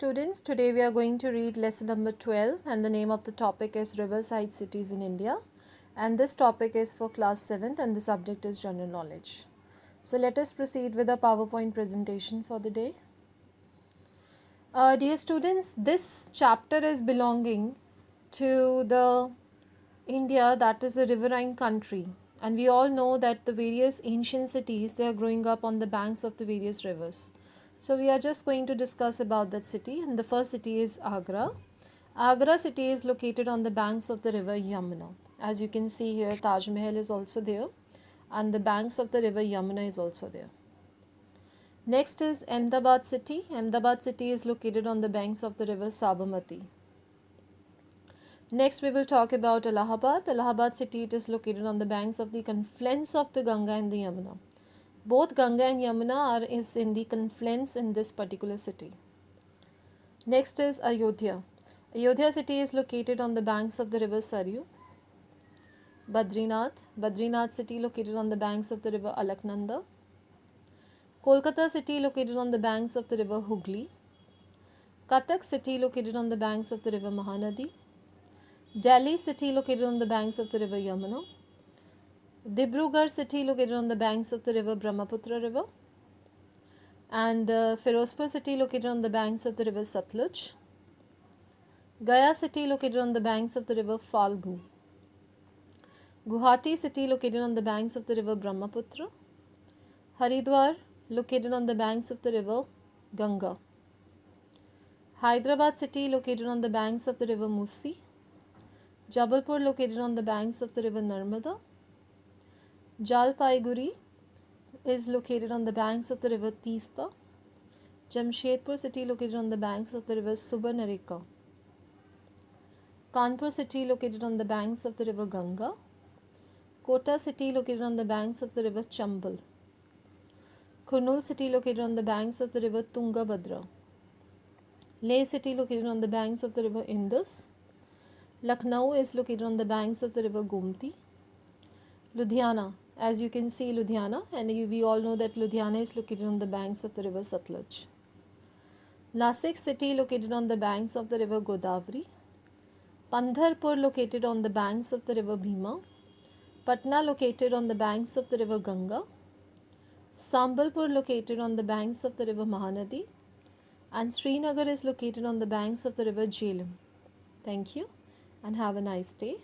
students, today we are going to read lesson number 12 and the name of the topic is Riverside Cities in India, and this topic is for class 7th and the subject is general knowledge. So let us proceed with the PowerPoint presentation for the day. Dear students, this chapter is belonging to the India that is a riverine country, and we all know that the various ancient cities, they are growing up on the banks of the various rivers. So we are just going to discuss about that city, and the first city is Agra. Agra city is located on the banks of the river Yamuna. As you can see here, Taj Mahal is also there, and the banks of the river Yamuna is also there. Next is Ahmedabad city. Ahmedabad city is located on the banks of the river Sabarmati. Next we will talk about Allahabad. Allahabad city, it is located on the banks of the confluence of the Ganga and the Yamuna. Both Ganga and Yamuna is in the confluence in this particular city. Next is Ayodhya. Ayodhya city is located on the banks of the river Saryu. Badrinath. Badrinath city located on the banks of the river Alaknanda. Kolkata city located on the banks of the river Hooghly. Cuttack city located on the banks of the river Mahanadi. Delhi city located on the banks of the river Yamuna. Dibrugarh city located on the banks of the river Brahmaputra river. And Firozpur city located on the banks of the river Satluj. Gaya city located on the banks of the river Falgu. Guwahati city located on the banks of the river Brahmaputra. Haridwar located on the banks of the river Ganga. Hyderabad city located on the banks of the river Musi. Jabalpur located on the banks of the river Narmada. Jalpaiguri is located on the banks of the river Teesta. Jamshedpur city located on the banks of the river Subarnarekha. Kanpur city located on the banks of the river Ganga. Kota city located on the banks of the river Chambal. Kurnool city located on the banks of the river Tungabhadra. Leh city located on the banks of the river Indus. Lucknow is located on the banks of the river Gomti. Ludhiana, as you can see Ludhiana, and we all know that Ludhiana is located on the banks of the river Satluj. Nasik city located on the banks of the river Godavari. Pandharpur located on the banks of the river Bhima. Patna located on the banks of the river Ganga. Sambalpur located on the banks of the river Mahanadi. And Srinagar is located on the banks of the river Jhelum. Thank you and have a nice day.